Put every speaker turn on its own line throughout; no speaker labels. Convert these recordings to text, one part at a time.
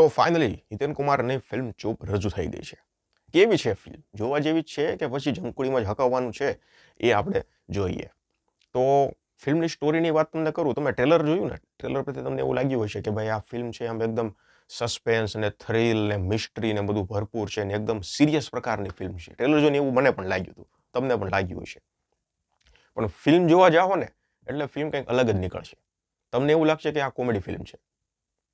તો ફાઇનલી હિતેન કુમારની ફિલ્મ ચૂપ રજૂ થઈ ગઈ છે. કેવી છે ફિલ્મ? જોવા જેવી છે કે પછી જમકુડીમાં જ હકાવવાનું છે એ આપણે જોઈએ. તો ફિલ્મની સ્ટોરીની વાત તમને કરું, તમે ટ્રેલર જોયું ને? ટ્રેલર પરથી તમને એવું લાગ્યું હશે કે ભાઈ આ ફિલ્મ છે આમ એકદમ સસ્પેન્સ ને થ્રિલ ને મિસ્ટ્રી ને બધું ભરપૂર છે ને એકદમ સિરિયસ પ્રકારની ફિલ્મ છે. ટ્રેલર જોઈને એવું મને પણ લાગ્યું હતું, તમને પણ લાગ્યું હશે. પણ ફિલ્મ જોવા જાઓ ને એટલે ફિલ્મ કંઈક અલગ જ નીકળશે. તમને એવું લાગશે કે આ કોમેડી ફિલ્મ છે.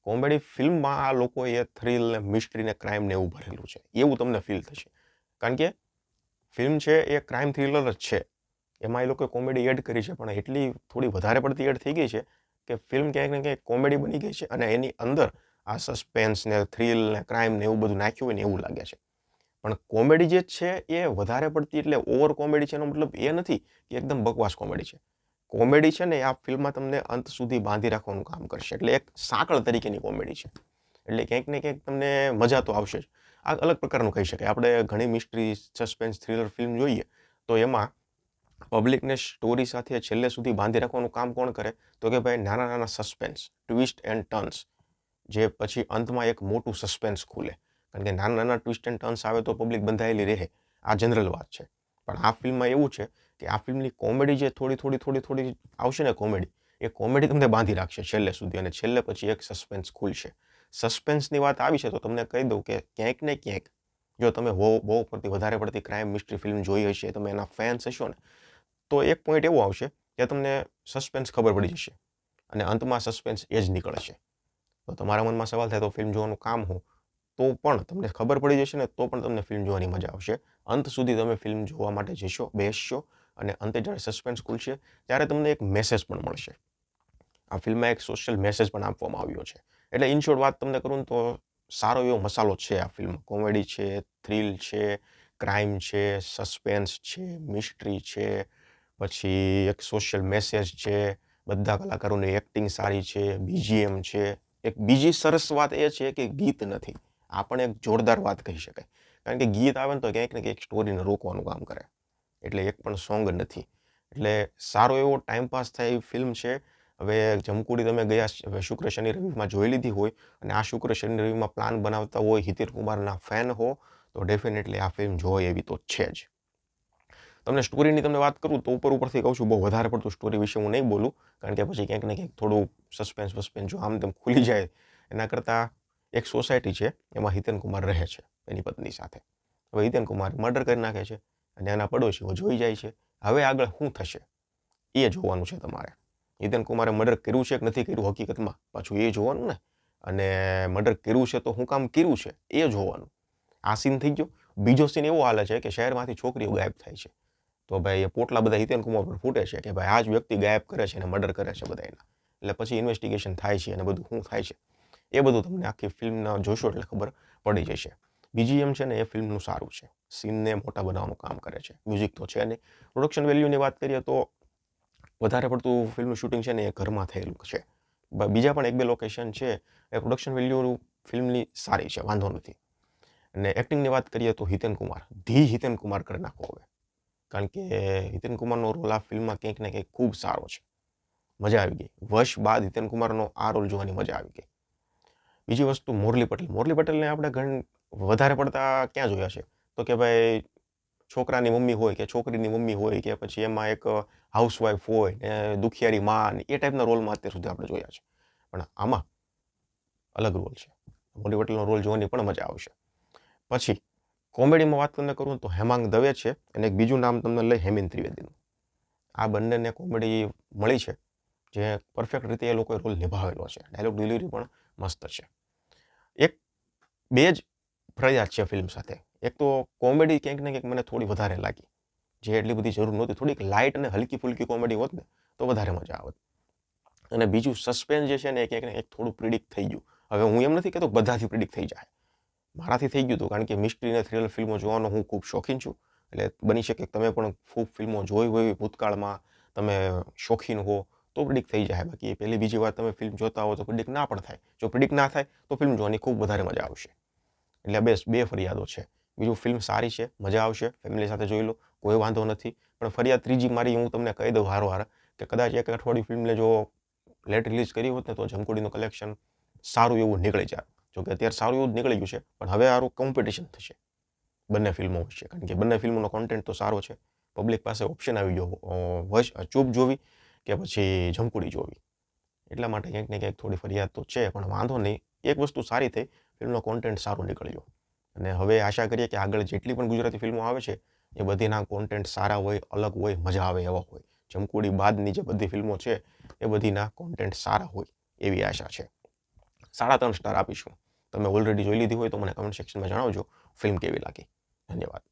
કોમેડી ફિલ્મમાં આ લોકોએ થ્રિલ ને મિસ્ટ્રી ને ક્રાઇમ ને એવું ભરેલું છે એવું તમને ફીલ થશે. કારણ કે ફિલ્મ છે એ ક્રાઇમ થ્રિલર જ છે. એમાં એ લોકોએ કોમેડી એડ કરી છે, પણ એટલી થોડી વધારે પડતી એડ થઈ ગઈ છે કે ફિલ્મ ક્યાંક ને ક્યાંક કોમેડી બની ગઈ છે અને એની અંદર આ સસ્પેન્સ ને થ્રિલ ને ક્રાઇમ ને એવું બધું નાખ્યું હોય ને એવું લાગે છે. પણ કોમેડી જે છે એ વધારે પડતી એટલે ઓવર કોમેડી છે એનો મતલબ એ નથી કે એકદમ બકવાસ કોમેડી છે. કોમેડી છે ને આ ફિલ્મમાં તમને અંત સુધી બાંધી રાખવાનું કામ કરશે. એટલે એક સાંકળ તરીકેની કોમેડી છે. એટલે ક્યાંક ને ક્યાંક તમને મજા તો આવશે જ. આ અલગ પ્રકારનું કહી શકાય. આપણે ઘણી મિસ્ટ્રી, સસ્પેન્સ, થ્રિલર ફિલ્મ જોઈએ તો એમાં પબ્લિકને સ્ટોરી સાથે છેલ્લે સુધી બાંધી રાખવાનું કામ કોણ કરે? તો કે ભાઈ નાના નાના સસ્પેન્સ, ટ્વિસ્ટ એન્ડ ટર્ન્સ, જે પછી અંતમાં એક મોટું સસ્પેન્સ ખુલે. કારણ કે નાના નાના ટ્વિસ્ટ એન્ડ ટર્ન્સ આવે તો પબ્લિક બંધાયેલી રહે. આ જનરલ વાત છે. પણ આ ફિલ્મમાં એવું છે કે આ ફિલ્મની કોમેડી જે થોડી આવશે ને કોમેડી, એ કોમેડી તમને બાંધી રાખશે છેલ્લે સુધી અને છેલ્લે પછી એક સસ્પેન્સ ખુલશે. સસ્પેન્સની વાત આવી છે તો તમને કહી દઉં કે ક્યાંક ને ક્યાંક જો તમે બહુ પડતી વધારે પડતી ક્રાઇમ મિસ્ટ્રી ફિલ્મ જોઈ હશે, તમે એના ફેન્સ હશો ને, તો એક પોઈન્ટ એવો આવશે કે તમને સસ્પેન્સ ખબર પડી જશે અને અંતમાં સસ્પેન્સ એ જ નીકળશે. તો તમારા મનમાં સવાલ થાય તો ફિલ્મ જોવાનું કામ હું? તો પણ તમને ખબર પડી જશે ને તો પણ તમને ફિલ્મ જોવાની મજા આવશે. અંત સુધી તમે ફિલ્મ જોવા માટે જશો, બેસશો અને અંતે જ્યારે સસ્પેન્સ ખુલશે ત્યારે તમને એક મેસેજ પણ મળશે. આ ફિલ્મમાં એક સોશિયલ મેસેજ પણ આપવામાં આવ્યો છે. એટલે ઇન શોર્ટ વાત તમને કરું તો સારો એવો મસાલો છે આ ફિલ્મ. કોમેડી છે, થ્રિલ છે, ક્રાઇમ છે, સસ્પેન્સ છે, મિસ્ટ્રી છે, પછી એક સોશિયલ મેસેજ છે, બધા કલાકારોની એક્ટિંગ સારી છે, બીજીએમ છે. એક બીજી સરસ વાત એ છે કે ગીત નથી. આ પણ એક જોરદાર વાત કહી શકાય. કારણ કે ગીત આવે ને તો ક્યાંક ને ક્યાંક સ્ટોરીને રોકવાનું કામ કરે. એટલે એક પણ સોંગ નથી. એટલે સારો એવો ટાઈમપાસ થાય એવી ફિલ્મ છે. હવે જમકુડી તમે ગયા શુક્ર શનિ રવિમાં જોઈ લીધી હોય અને આ શુક્ર શનિ રવિમાં પ્લાન બનાવતા હોય, હિતેન કુમારના ફેન હો, તો ડેફિનેટલી આ ફિલ્મ જોઈ એવી તો છે જ. તમને સ્ટોરીની તમને વાત કરું તો ઉપરથી કહું છું, બહુ વધારે પડતું સ્ટોરી વિશે હું નહીં બોલું. કારણ કે પછી ક્યાંક ને ક્યાંક થોડું સસ્પેન્સ જો આમ તેમ ખુલી જાય. એના કરતાં એક સોસાયટી છે એમાં હિતેન કુમાર રહે છે એની પત્ની સાથે. હવે હિતેન કુમાર મર્ડર કરી નાખે છે અને એના પડોશીઓ જોઈ જાય છે. હવે આગળ શું થશે એ જોવાનું છે તમારે. હિતેન કુમારે મર્ડર કર્યું છે કે નથી કર્યું હકીકતમાં, પાછું એ જોવાનું ને. અને મર્ડર કર્યું છે તો શું કામ કર્યું છે એ જોવાનું. આ સીન થઈ ગયો. બીજો સીન એવો હાલે છે કે શહેરમાંથી છોકરીઓ ગાયબ થાય છે. તો ભાઈ એ પોટલા બધા હિતેન કુમાર પર ફૂટે છે કે ભાઈ આ જ વ્યક્તિ ગાયબ કરે છે અને મર્ડર કરે છે બધા એના. એટલે પછી ઇન્વેસ્ટિગેશન થાય છે અને બધું શું થાય છે એ બધું તમને આખી ફિલ્મના જોશો એટલે ખબર પડી જશે. બીજીએમ છે ને એ ફિલ્મનું સારું છે. સીનને મોટા બનાવવાનું કામ કરે છે. મ્યુઝિક તો છે નહીં. પ્રોડક્શન વેલ્યુની વાત કરીએ તો વધારે પડતું ફિલ્મનું શૂટિંગ છે ને એ ઘરમાં થયેલું છે. બીજા પણ એક બે લોકેશન છે એ પ્રોડક્શન વેલ્યુ ફિલ્મની સારી છે, વાંધો નથી. અને એક્ટિંગની વાત કરીએ તો હિતેન કુમાર કરી નાખો હવે. કારણ કે હિતેન કુમારનો રોલ આ ફિલ્મમાં ક્યાંક ને ક્યાંક ખૂબ સારો છે. મજા આવી ગઈ. વર્ષ બાદ હિતેન કુમારનો આ રોલ જોવાની મજા આવી ગઈ. બીજી વસ્તુ મોરલી પટેલને આપણે વધારે પડતા ક્યાં જોયા છે? તો કે ભાઈ છોકરાની મમ્મી હોય કે છોકરીની મમ્મી હોય કે પછી એમાં એક હાઉસવાઈફ હોય ને દુખિયારી માં એ ટાઈપના રોલમાં અત્યાર સુધી આપણે જોયા છે. પણ આમાં અલગ રોલ છે. મોરલી પટેલનો રોલ જોવાની પણ મજા આવશે. પછી કોમેડીમાં વાત તમને કરું તો હેમાંગ દવે છે અને એક બીજું નામ તમને લઈ હેમિન ત્રિવેદીનું. આ બંનેને કોમેડી મળી છે જે પરફેક્ટ રીતે એ લોકોએ રોલ નિભાવેલો છે. ડાયલોગ ડિલિવરી પણ મસ્ત છે. બે જ ફરજિયાત છે ફિલ્મ સાથે. એક તો કોમેડી ક્યાંક ને ક્યાંક મને થોડી વધારે લાગી, જે એટલી બધી જરૂર નહોતી. થોડીક લાઇટ અને હલકી ફુલકી કોમેડી હોત ને તો વધારે મજા આવત. અને બીજું સસ્પેન્સ જે છે ને એ ક્યાંક ને ક્યાંક થોડું પ્રિડિક્ટ થઈ ગયું. હવે હું એમ નથી કહેતો બધાથી પ્રિડિક્ટ થઈ જાય. મારાથી થઈ ગયું હતું કારણ કે મિસ્ટ્રી અને થ્રિલર ફિલ્મો જોવાનો હું ખૂબ શોખીન છું. એટલે બની શકે તમે પણ ખૂબ ફિલ્મો જોઈ હોય ભૂતકાળમાં, તમે શોખીન હો તો પ્રિડિક્ટ થઈ જાય. બાકી પહેલી બીજી વાર તમે ફિલ્મ જોતા હો તો પ્રિડિક્ટ ના પણ થાય. જો પ્રિડિક્ટ ના થાય તો ફિલ્મ જોવાની ખૂબ વધારે મજા આવશે. એટલે બે ફરિયાદો છે. બીજું ફિલ્મ સારી છે, મજા આવશે, ફેમિલી સાથે જોઈ લો, કોઈ વાંધો નથી. પણ ફરિયાદ ત્રીજી મારી હું તમને કહી દઉં હારોહાર કે કદાચ એક અઠવાડિયું ફિલ્મને જો લેટ રિલીઝ કરી હોત ને તો જમકુડીનું કલેક્શન સારું એવું નીકળી જાય. જોકે અત્યારે સારું એવું જ નીકળી ગયું છે, પણ હવે સારું કોમ્પિટિશન થશે બંને ફિલ્મો વચ્ચે, કારણ કે બંને ફિલ્મોનો કોન્ટેન્ટ તો સારો છે. પબ્લિક પાસે ઓપ્શન આવી ગયો ચૂપ જોવી કે પછી જમકુડી જોવી. એટલા માટે ક્યાંક ને ક્યાંક થોડી ફરિયાદ તો છે, પણ વાંધો નહીં. એક વસ્તુ સારી થઈ, ફિલ્મનો કોન્ટેન્ટ સારો નીકળ્યો. અને હવે આશા કરીએ કે આગળ જેટલી પણ ગુજરાતી ફિલ્મો આવે છે એ બધીના કોન્ટેન્ટ સારા હોય, અલગ હોય, મજા આવે એવા હોય. જમકુડી બાદની જે બધી ફિલ્મો છે એ બધીના કોન્ટેન્ટ સારા હોય એવી આશા છે. 3.5 સ્ટાર આપીશું. તમે ઓલરેડી જોઈ લીધી હોય તો મને કમેન્ટ સેક્શનમાં જણાવજો ફિલ્મ કેવી લાગી. ધન્યવાદ.